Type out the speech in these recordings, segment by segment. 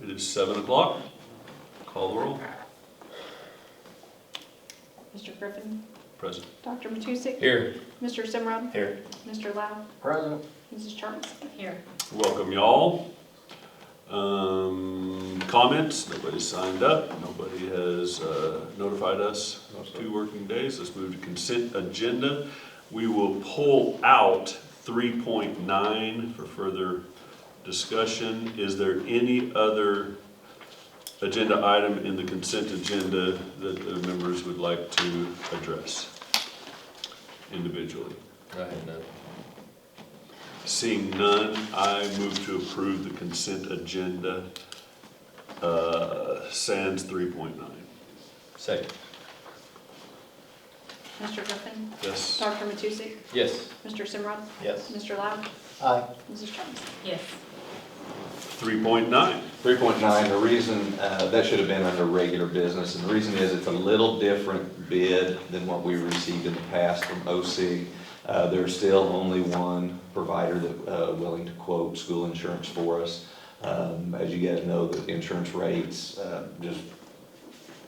It is 7 o'clock. Call the roll. Mr. Griffin, Present. Dr. Matusek, Here. Mr. Simrod, Here. Mr. Lau, Present. Mrs. Charles. Here. Welcome, y'all. Comments? Nobody signed up. Nobody has notified us. 2 working days. Let's move to consent agenda. We will pull out 3.9 for further discussion. Is there any other agenda item in the consent agenda that the members would like to address individually? I have none. Seeing none, I move to approve the consent agenda, sans 3.9. Second. Mr. Griffin, Yes. Dr. Matusek, Yes. Mr. Simrod, Yes. Mr. Lau, Aye. Mrs. Charles. Yes. 3.9. 3.9, the reason, that should have been under regular business, and the reason is it's a little different bid than what we received in the past from OSIG. There's still only one provider that willing to quote school insurance for us. As you guys know, the insurance rates just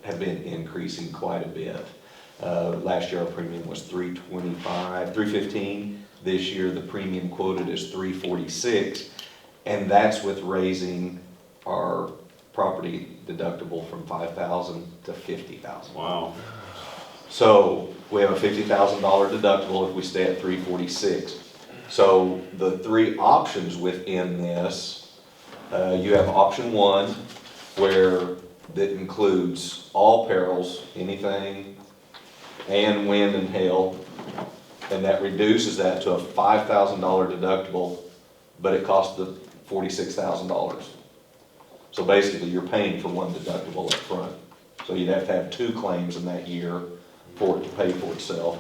have been increasing quite a bit. Last year our premium was $315. This year the premium quoted is $346, and that's with raising our property deductible from $5,000 to $50,000. Wow. So we have a $50,000 deductible if we stay at $346. So the 3 options within this, you have option 1, where that includes all perils, anything, and wind and hail, and that reduces that to a $5,000 deductible, but it costs the $46,000. So basically, you're paying for one deductible up front. So you'd have to have 2 claims in that year for it to pay for itself.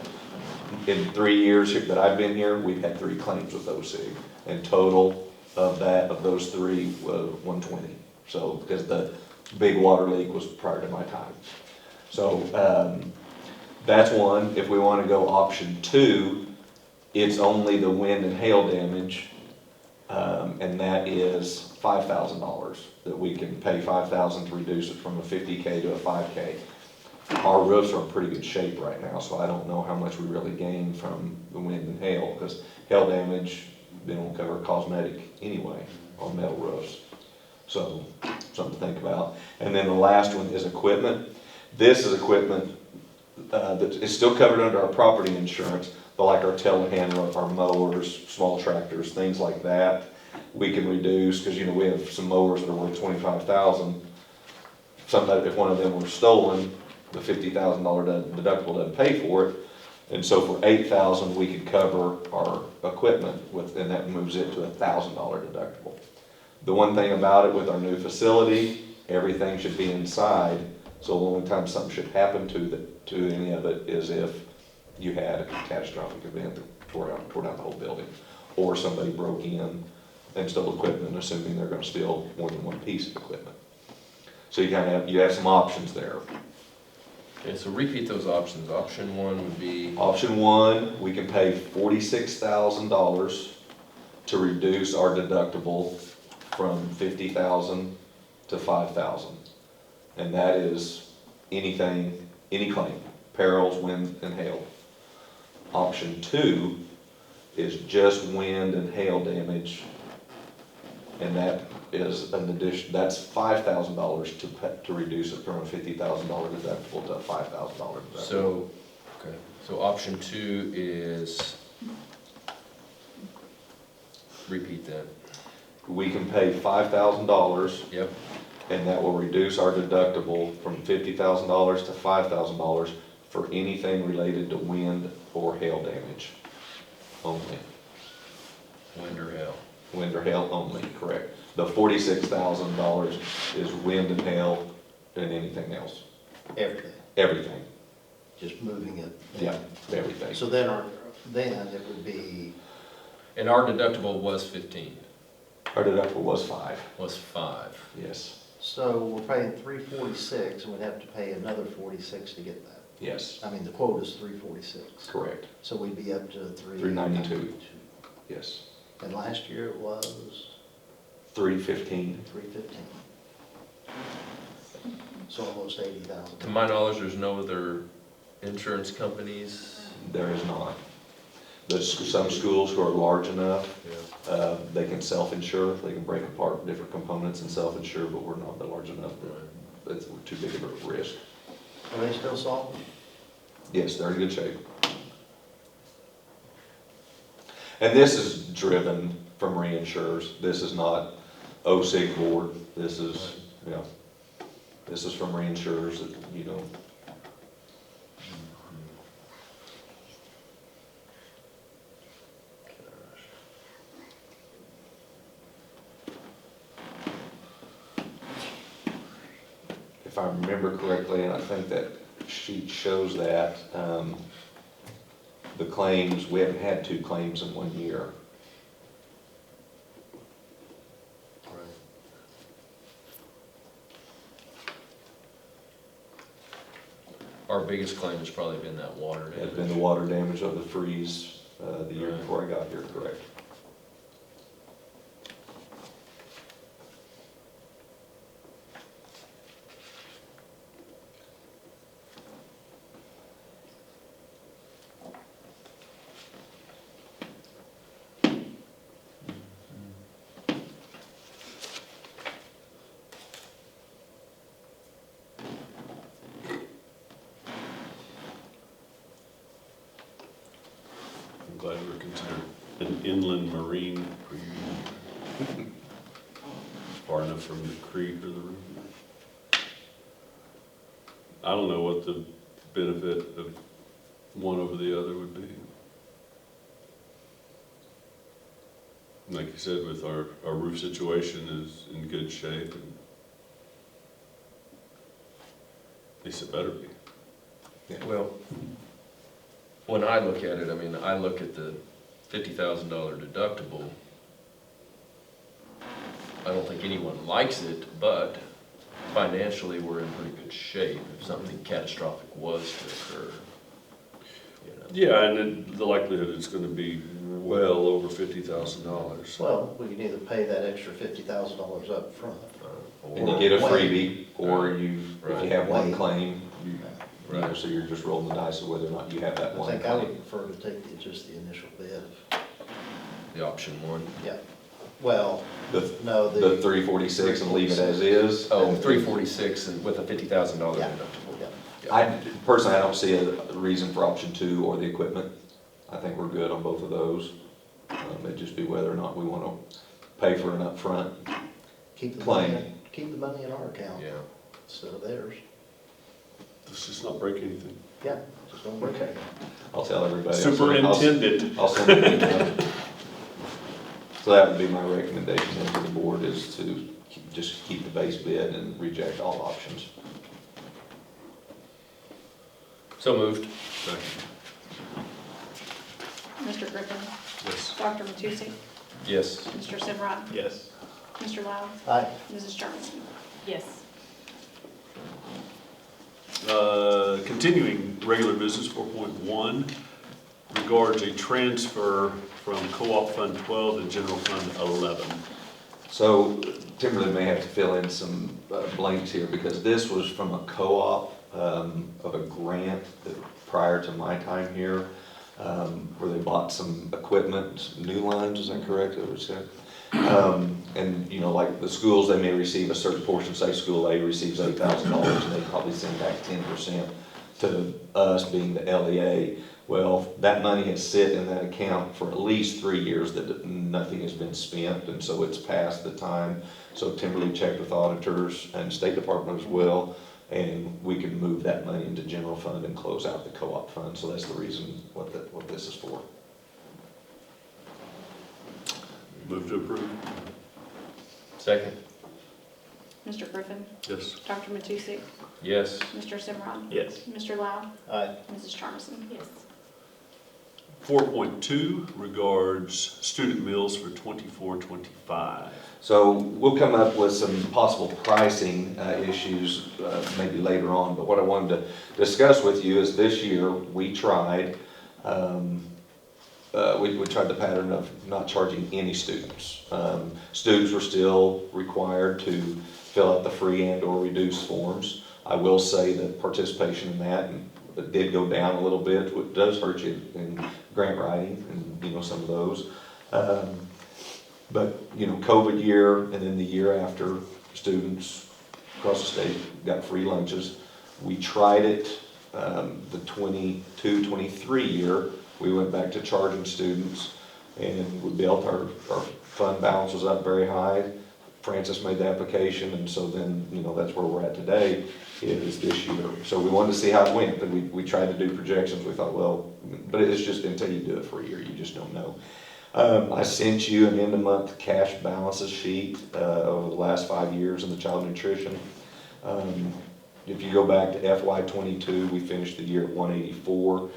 In 3 years that I've been here, we've had 3 claims with OSIG, and total of those 3 was 120. So, because the big water leak was prior to my time. So, that's one. If we want to go option 2, it's only the wind and hail damage, and that is $5,000, that we can pay $5,000 to reduce it from a 50K to a 5K. Our roofs are in pretty good shape right now, so I don't know how much we really gain from the wind and hail, because hail damage, they don't cover cosmetic anyway on metal roofs. So, something to think about. And then the last one is equipment. This is equipment that is still covered under our property insurance, but like our telehandler, our mowers, small tractors, things like that, we can reduce, because we have some mowers that are worth $25,000. Sometimes if one of them were stolen, the $50,000 deductible doesn't pay for it, and so for $8,000 we could cover our equipment with, and that moves it to a $1,000 deductible. The one thing about it with our new facility, everything should be inside, so the only time something should happen to any of it is if you had a catastrophic event that tore down the whole building, or somebody broke in and stole equipment, assuming they're going to steal more than one piece of equipment. So you have some options there. Okay, so repeat those options. Option 1 would be, Option 1, we can pay $46,000 to reduce our deductible from $50,000 to $5,000. And that is anything, any claim, perils, wind and hail. Option 2 is just wind and hail damage, and that is an addition, that's $5,000 to reduce it from a $50,000 deductible to a $5,000 deductible. so option 2 is, repeat that. We can pay $5,000. Yep. And that will reduce our deductible from $50,000 to $5,000 for anything related to wind or hail damage only. Wind or hail. Wind or hail only, correct. The $46,000 is wind and hail and anything else. Everything, Everything. just moving it. Yeah, everything. So then it would be, And our deductible was 15, Our deductible was 5, was 5. yes, so we're paying $346, and we'd have to pay another $46 to get that. yes, I mean, the quote is $346, correct, so we'd be up to $392. yes. And last year it was $315. $315. So almost 80,000. To my knowledge, there's no other insurance companies. There is not. There's some schools who are large enough, they can self-insure, they can break apart different components and self-insure, but we're not large enough. We're too big of a risk. Are they still solvent? Yes, they're in good shape. And this is driven from reinsurers. This is not OSIG board. This is, this is from reinsurers that, if I remember correctly, and I think that sheet shows that, the claims, we haven't had 2 claims in 1 year. Our biggest claim has probably been that water It had damage. been the water damage of the freeze, the year before I got here, correct? I'm glad we're considered an inland marine review. Far enough from the creek or the river. I don't know what the benefit of one over the other would be. Like you said, with our roof situation is in good shape, and at least it better be. Well, when I look at it, I mean, I look at the $50,000 deductible. I don't think anyone likes it, but financially, we're in pretty good shape if something catastrophic was to occur. Yeah, and then the likelihood it's gonna be well over $50,000. Well, we can either pay that extra $50,000 up front. And you get a freebie, or if you Right. have one Wait. claim, Right. so you're just rolling the dice of whether or not you have that I one think I would claim. prefer to take just the initial bid. The option one. Yeah. Well, The, no, the 346 and leave it as is. Oh, 346 and with a $50,000 Yeah. deductible. Yeah. I, personally, I don't see a reason for option 2 or the equipment. I think we're good on both of those. It'd just be whether or not we want to pay for an upfront. keep the Claim. money, keep the money in our account Yeah. instead of theirs. Let's just not break anything. Yeah, just don't break it. I'll tell everybody. Superintendent. I'll send an email. So that would be my recommendation then to the board, is to just keep the base bid and reject all options. So moved. Second. Mr. Griffin, Yes. Dr. Matusek, Yes. Mr. Simrod, Yes. Mr. Lau, Aye. Mrs. Jarmanson. Yes. Continuing regular business, 4.1, regards a transfer from Co-op Fund 12 to General Fund 11. So Timberland may have to fill in some blanks here, because this was from a co-op of a grant that prior to my time here, where they bought some equipment, new lines, is that correct? That was said? And, like the schools, they may receive a certain portion, say school A receives $8,000, and they probably send back 10% to us, being the LEA. Well, that money has sit in that account for at least 3 years that nothing has been spent, and so it's past the time. So Timberlake checked with auditors and State Department as well, and we can move that money into general fund and close out the co-op fund. So that's the reason what this is for. Move to approve. Second. Mr. Griffin, Yes. Dr. Matusek, Yes. Mr. Simrod, Yes. Mr. Lau, Aye. Mrs. Jarmanson. Yes. 4.2 regards student meals for 24-25. So we'll come up with some possible pricing issues maybe later on, but what I wanted to discuss with you is this year we tried we tried the pattern of not charging any students. Students were still required to fill out the free and or reduced forms. I will say that participation in that did go down a little bit, which does hurt you in grant writing and, you know, some of those. But, you know, COVID year and then the year after, students across the state got free lunches. We tried it, the 22-23 year, we went back to charging students, and we built our fund balance was up very high. Francis made the application, and so then, you know, that's where we're at today, is this year. So we wanted to see how it went, and we tried to do projections. We thought, well, but it's just until you do it for a year, you just don't know. I sent you an end-of-month cash balances sheet over the last 5 years in the child nutrition. If you go back to FY '22, we finished the year at 184.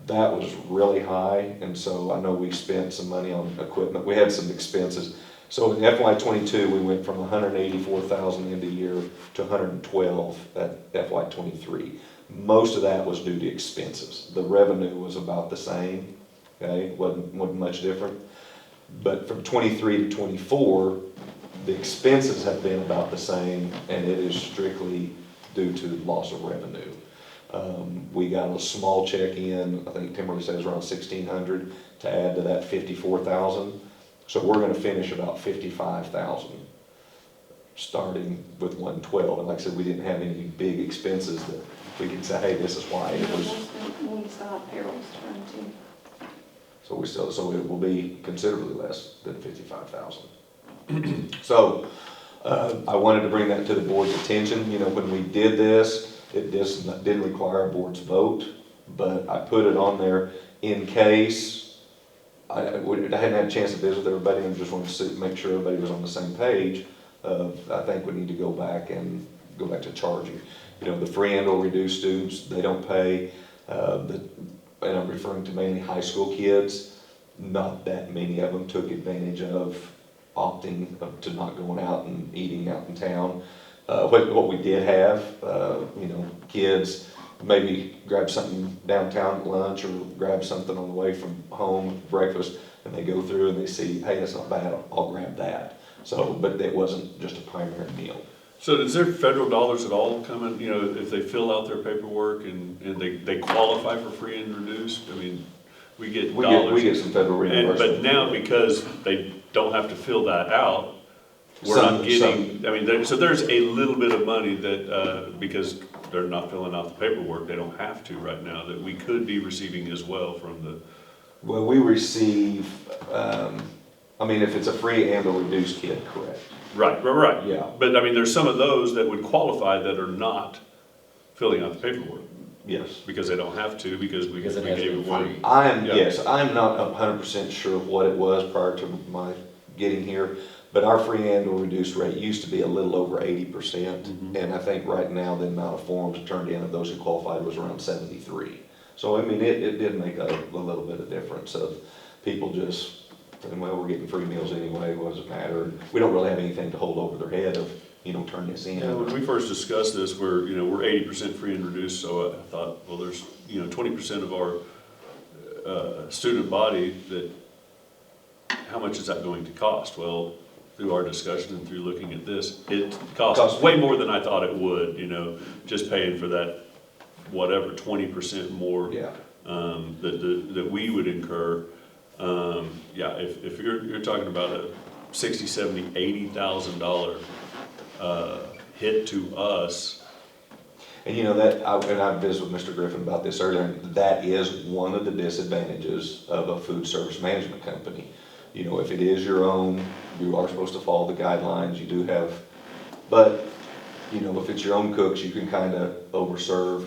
That was really high, and so I know we spent some money on equipment. We had some expenses. So in FY '22, we went from 184,000 in the year to 112 at FY '23. Most of that was due to expenses. The revenue was about the same, okay, wasn't much different. But from '23 to '24, the expenses have been about the same, and it is strictly due to loss of revenue. We got a small check in, I think Timberly says around 1,600 to add to that 54,000. So we're gonna finish about 55,000, starting with 112. And like I said, we didn't have any big expenses that we can say, hey, this is why it was. When we still have payrolls to run too. So it will be considerably less than 55,000. So, I wanted to bring that to the board's attention. You know, when we did this, it just didn't require a board's vote, but I put it on there in case. I hadn't had a chance to visit with everybody and just wanted to make sure everybody was on the same page. I think we need to go back to charging. You know, the free and or reduced students, they don't pay. And I'm referring to mainly high school kids. Not that many of them took advantage of opting to not going out and eating out in town. What we did have, you know, kids maybe grab something downtown at lunch or grab something on the way from home, breakfast, and they go through and they see, hey, that's not bad, I'll grab that. So, but it wasn't just a primary meal. So is there federal dollars at all coming, you know, if they fill out their paperwork and they qualify for free and reduced? I mean, we get dollars. We get some federal reimbursement. But now because they don't have to fill that out, we're not getting, I mean, so there's a little bit of money that, because they're not filling out the paperwork, they don't have to right now, that we could be receiving as well from the. Well, we receive, I mean, if it's a free and or reduced kid, correct. Right. Yeah. But I mean, there's some of those that would qualify that are not filling out the paperwork. Yes. Because they don't have to, because we Because it gave has it been one. free. I'm not 100% sure of what it was prior to my getting here, but our free and or reduced rate used to be a little over 80%, and I think right now the amount of forms turned in of those who qualified was around 73. So I mean, it did make a little bit of difference of people just, well, we're getting free meals anyway, what does it matter? We don't really have anything to hold over their head of, you know, turn this in. Yeah, when we first discussed this, we're 80% free and reduced, so I thought, well, there's, 20% of our student body that, how much is that going to cost? Well, through our discussion and through looking at this, it costs way more than I thought it would, just paying for that, whatever, 20% more. Yeah. That we would incur. If you're talking about a $60,000, $70,000, $80,000 hit to us. And you know that, I visited with Mr. Griffin about this earlier, and that is one of the disadvantages of a food service management company. You know, if it is your own, you are supposed to follow the guidelines, you do have, but, if it's your own cooks, you can kind of overserve,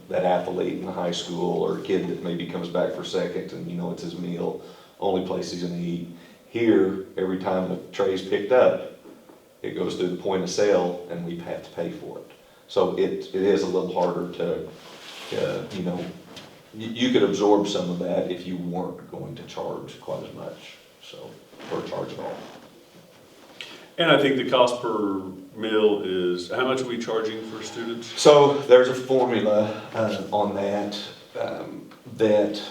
that athlete in the high school or a kid that maybe comes back for second and, it's his meal, only place he's gonna eat. Here, every time the tray's picked up, it goes through the point of sale and we have to pay for it. So it is a little harder to, you could absorb some of that if you weren't going to charge quite as much, so, or charge at all. And I think the cost per meal is, how much are we charging for students? So there's a formula on that, that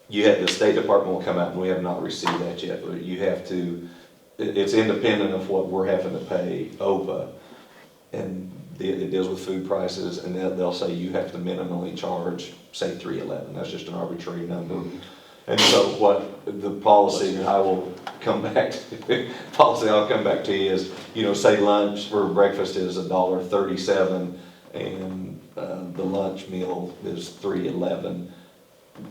the State Department will come out, and we have not received that yet, but you have to, it's independent of what we're having to pay OPA. And it deals with food prices, and they'll say you have to minimally charge, say, $3.11. That's just an arbitrary number. And so what the policy, and I will come back to, policy I'll come back to is, say lunch for breakfast is $1.37, and the lunch meal is $3.11,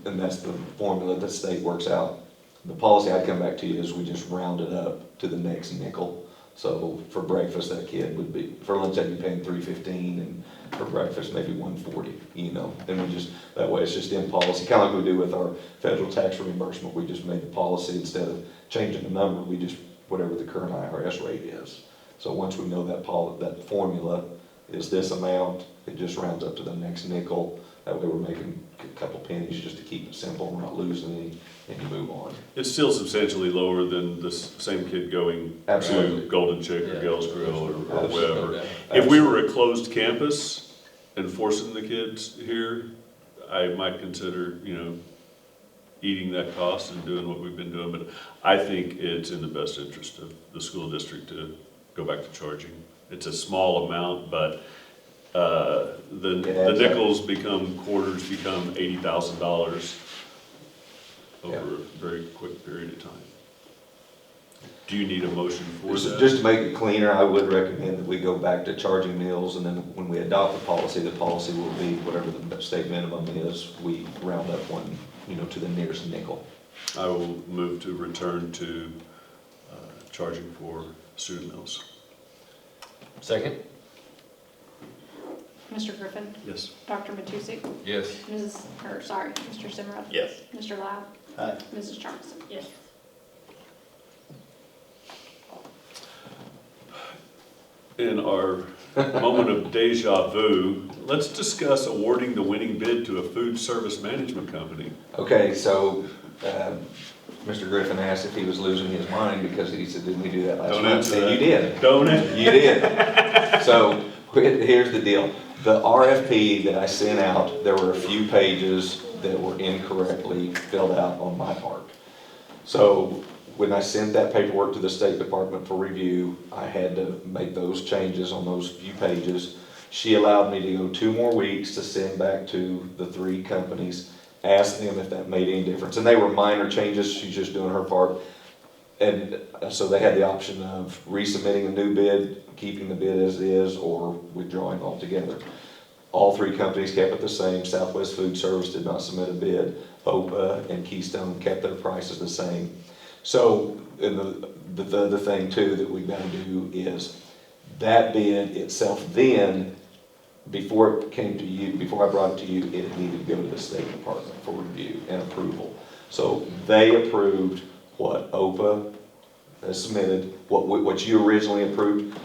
and that's the formula that state works out. The policy I'd come back to you is we just round it up to the next nickel. So for breakfast, that kid would be, for lunch, they'd be paying $3.15, and for breakfast, maybe $1.40, and we just, that way it's just in policy, kind of like we do with our federal tax reimbursement. We just made the policy, instead of changing the number, we just, whatever the current IRS rate is. So once we know that that formula is this amount, it just rounds up to the next nickel. That way we're making a couple pennies just to keep it simple, we're not losing any, and you move on. It's still substantially lower than the same kid going to Absolutely. Golden Chick or Yeah. Gales Grill or Absolutely. whatever. If we were a closed campus and forcing the kids here, I might consider, eating that cost and doing what we've been doing, but I think it's in the best interest of the school district to go back to charging. It's a small amount, but the nickels become quarters, become $80,000 over a very quick period of time. Do you need a motion for that? Just to make it cleaner, I would recommend that we go back to charging meals, and then when we adopt the policy will be whatever the state minimum is, we round up one, to the nearest nickel. I will move to return to charging for student meals. Second? Mr. Griffin, Yes. Dr. Matusek, Yes. Mr. Simrod, Yes. Mr. Lau, Aye. Mrs. Charmison. Yes. In our moment of deja vu, let's discuss awarding the winning bid to a food service management company. Okay, so, Mr. Griffin asked if he was losing his mind, because he said, didn't we do that last Don't month? answer And that. you did. Don't it? You did. So, here's the deal. The RFP that I sent out, there were a few pages that were incorrectly filled out on my part. So, when I sent that paperwork to the State Department for review, I had to make those changes on those few pages. She allowed me to go 2 more weeks to send back to the 3 companies, ask them if that made any difference. And they were minor changes, she's just doing her part. And so they had the option of resubmitting a new bid, keeping the bid as is, or withdrawing altogether. All 3 companies kept it the same. Southwest Food Service did not submit a bid. OPA and Keystone kept their prices the same. So, and the thing too that we've got to do is that bid itself then, before it came to you, before I brought it to you, it needed to go to the State Department for review and approval. So they approved what OPA has submitted, what you originally approved.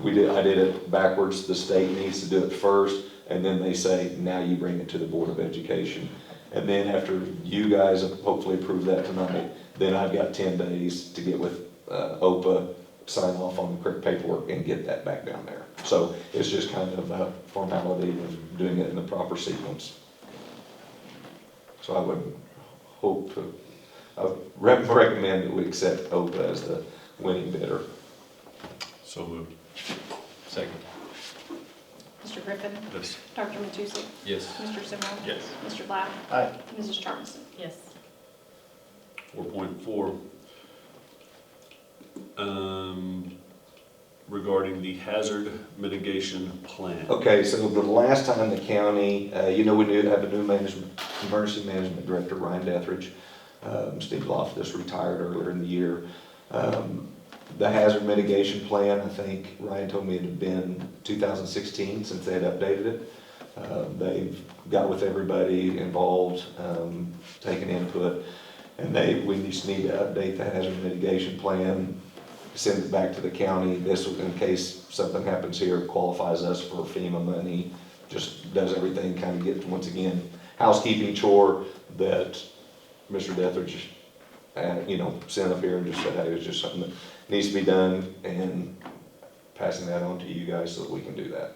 I did it backwards. The state needs to do it first, and then they say, now you bring it to the Board of Education. And then after you guys hopefully approve that tonight, then I've got 10 days to get with OPA, sign off on the correct paperwork, and get that back down there. So it's just kind of a formality of doing it in the proper sequence. So I would hope to, I would recommend that we accept OPA as the winning bidder. So moved. Second? Mr. Griffin, Yes. Dr. Matusek, Yes. Mr. Simrod, Yes. Mr. Lau, Aye. Mrs. Charmison. Yes. 4.4. Regarding the hazard mitigation plan. Okay, so the last time the county, we do have a new emergency management director, Ryan Dethridge. Steve Loftus retired earlier in the year. The hazard mitigation plan, I think Ryan told me it had been 2016 since they had updated it. They've got with everybody involved, taken input, and we just need to update the hazard mitigation plan, send it back to the county. This, in case something happens here, qualifies us for FEMA money, just does everything, kind of get, once again, housekeeping chore that Mr. Dethridge, sent up here and just said, hey, it's just something that needs to be done, and passing that on to you guys so that we can do that.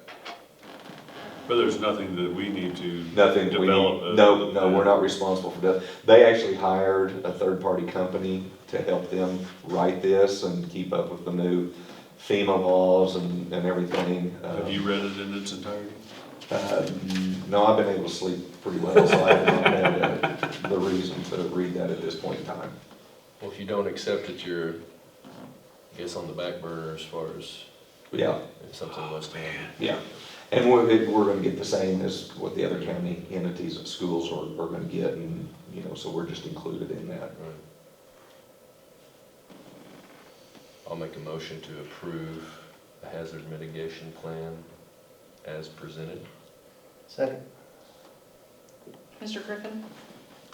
But there's nothing that we need to Nothing, we develop. need, no, we're not responsible for that. They actually hired a third-party company to help them write this and keep up with the new FEMA laws and everything. Have you read it in its entirety? No, I've been able to sleep pretty well, so I have not had the reason to read that at this point in time. Well, if you don't accept it, you're, I guess, on the back burner as far as Yeah, if something was to happen. yeah. And we're gonna get the same as what the other county entities and schools are gonna get, and, you know, so we're just included in that. Right. I'll make a motion to approve the hazard mitigation plan as presented. Second. Mr. Griffin,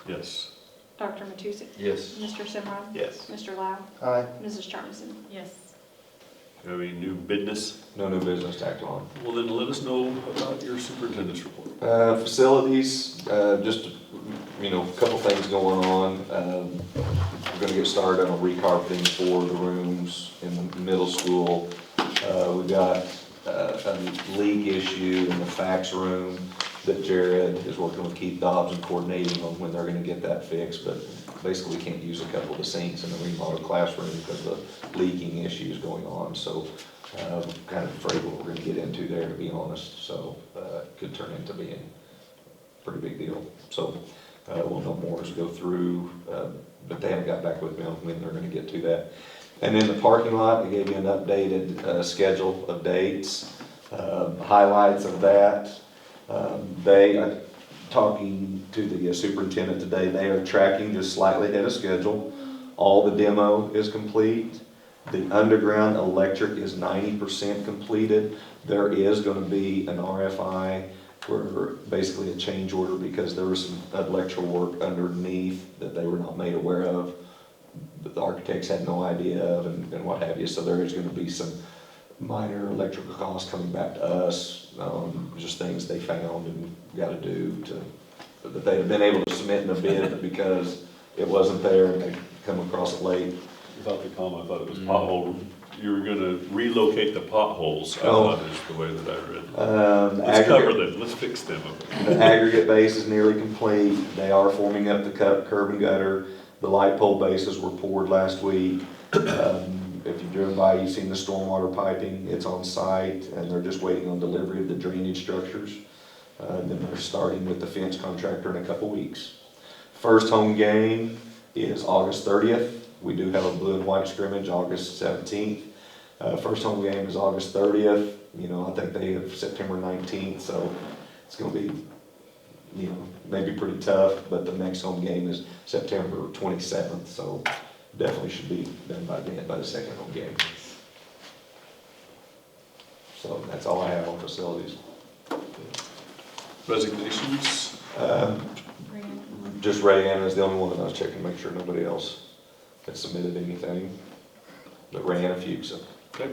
Yes. Dr. Matusek, Yes. Mr. Simrod, Yes. Mr. Lau, Aye. Mrs. Charmison. Yes. Do you have any new business? No new business tacked on. Well, then let us know about your superintendent's report. Facilities, just, you know, a couple things going on. We're gonna get started on recarpeting for the rooms in the middle school. We've got a leak issue in the fax room that Jared is working with Keith Dobbs and coordinating on when they're gonna get that fixed, but basically we can't use a couple of the sinks in the remodeled classroom because of the leaking issues going on, so kind of afraid what we're gonna get into there, to be honest, so it could turn into being a pretty big deal. So we'll know more as we go through, but they haven't got back with me on when they're gonna get to that. And then the parking lot, I gave you an updated schedule of dates, highlights of that. They are talking to the superintendent today, they are tracking just slightly ahead of schedule. All the demo is complete. The underground electric is 90% completed. There is gonna be an RFI, where basically a change order because there was some electrical work underneath that they were not made aware of, that the architects had no idea of and what have you. So there is gonna be some minor electrical costs coming back to us, just things they found and gotta do to, that they'd have been able to submit in a bid, but because it wasn't there and they come across it late. Without the comma, I thought it was pothole. You were gonna relocate the potholes, I Oh. thought is the way that I read. Let's Aggregate- cover them, let's fix them. The aggregate base is nearly complete. They are forming up the curb and gutter. The light pole bases were poured last week. If you've driven by, you've seen the stormwater piping. It's on site, and they're just waiting on delivery of the drainage structures. Then they're starting with the fence contractor in a couple weeks. First home game is August 30th. We do have a blue and white scrimmage August 17th. First home game is August 30th. You know, I think they have September 19th, so it's gonna be, you know, maybe pretty tough, but the next home game is September 27th, so definitely should be done by the second home game. So that's all I have on facilities. Resignations, Just Ray Ann is the only one that I was checking to make sure nobody else had submitted anything. But Ray Ann a few, so. okay.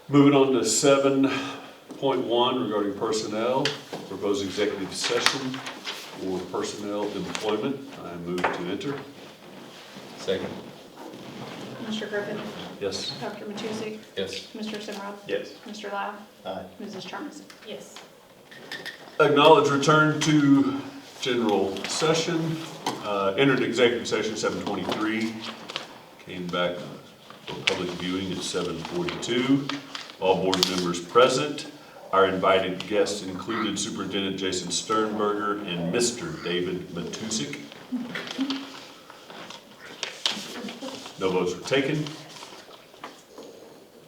Moving on to 7.1 regarding personnel, proposed executive session for personnel employment. I move to enter. Second. Mr. Griffin, Yes. Dr. Matusek, Yes. Mr. Simrod, Yes. Mr. Lau, Aye. Mrs. Charmison. Yes. Acknowledge return to general session, entered executive session 7:23, came back for public viewing at 7:42. All board members present. Our invited guests included Superintendent Jason Sternberger and Mr. David Matusek. No votes were taken.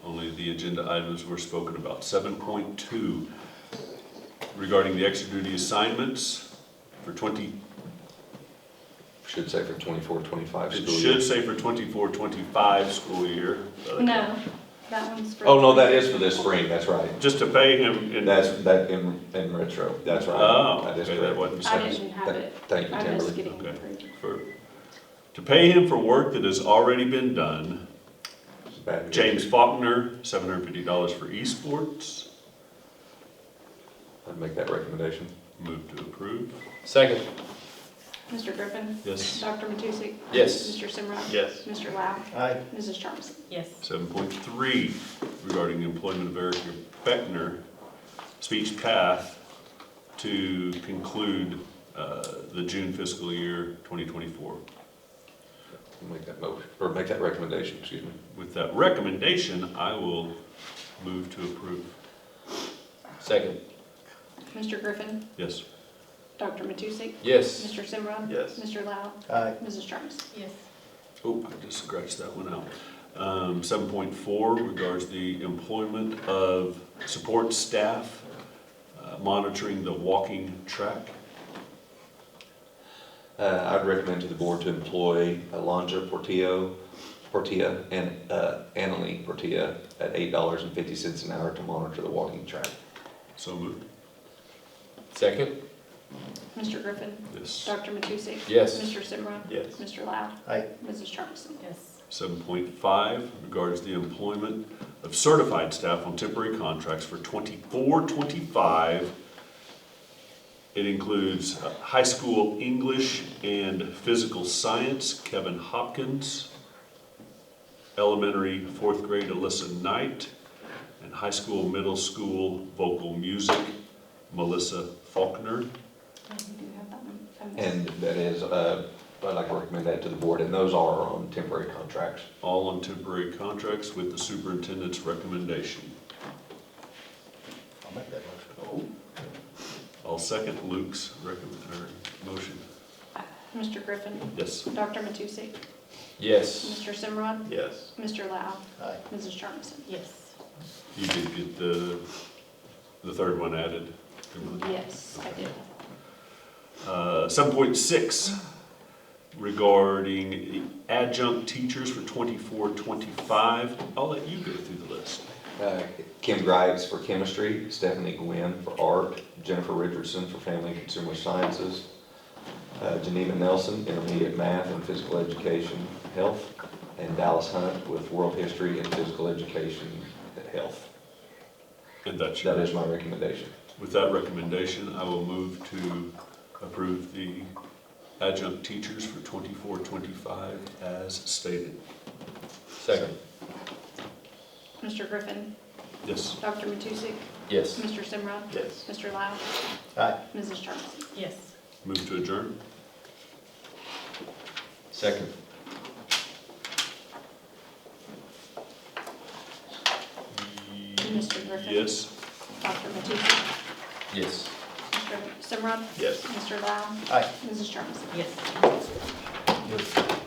Only the agenda items were spoken about. 7.2. Regarding the extra duty assignments for Should say for 24-25 it school year. should say for 24-25 school year. No, that one's for. Oh, no, that is for this spring, that's right. Just to pay him in. That's, that in retro, that's right. Oh, That is okay, that correct. wasn't. I didn't have it. Thank you, I missed Timberly. getting Okay. approved. To pay him for work that has already been done. Bad news. James Faulkner, $750 for esports. I'd make that recommendation. Move to approve. Second. Mr. Griffin, Yes. Dr. Matusek, Yes. Mr. Simrod, Yes. Mr. Lau, Aye. Mrs. Charmison. Yes. 7.3, regarding the employment of Eric Beckner speech path to conclude the June fiscal year 2024. Make that motion, or make that recommendation, excuse me. With that recommendation, I will move to approve. Second. Mr. Griffin, Yes. Dr. Matusek, Yes. Mr. Simrod. Yes. Mr. Lau, Aye. Mrs. Jarvis. Yes. Oh, I just scratched that one out. 7.4 regards the employment of support staff monitoring the walking track. I'd recommend to the board to employ Alondra Portilla and Annalie Portilla at $8.50 an hour to monitor the walking track. So moved. Second. Mr. Griffin, Yes. Dr. Matusek. Yes. Mr. Simrod. Yes. Mr. Lau, Aye. Mrs. Jarvis. Yes. 7.5 regards the employment of certified staff on temporary contracts for 24-25. It includes high school English and physical science, Kevin Hopkins, elementary 4th grade Alyssa Knight, and high school, middle school vocal music, Melissa Faulkner. I do have that one. I missed. And that is, I'd like to recommend that to the board, and those are on temporary contracts. All on temporary contracts with the superintendent's recommendation. I'll make that motion. I'll second Luke's motion. Mr. Griffin, Yes. Dr. Matusek, Yes. Mr. Simrod, Yes. Mr. Lau, Aye. Mrs. Jarvis. Yes. You did get the third one added. Yes, I did. 7.6 regarding adjunct teachers for 24-25. I'll let you go through the list. Kim Grives for chemistry, Stephanie Gwynn for art, Jennifer Richardson for family and consumer sciences, Geneva Nelson, intermediate math and physical education, health, and Dallas Hunt with world history and physical education, health. And that's That yours. is my recommendation. With that recommendation, I will move to approve the adjunct teachers for 24-25 as stated. Second. Mr. Griffin, Yes. Dr. Matusek, Yes. Mr. Simrod, Yes. Mr. Lau, Aye. Mrs. Jarvis. Yes. Move to adjourn. Second. Mr. Griffin. Yes. Dr. Matusek, Yes. Mr. Simrod, Yes. Mr. Lau, Aye. Mrs. Jarvis. Yes. Good.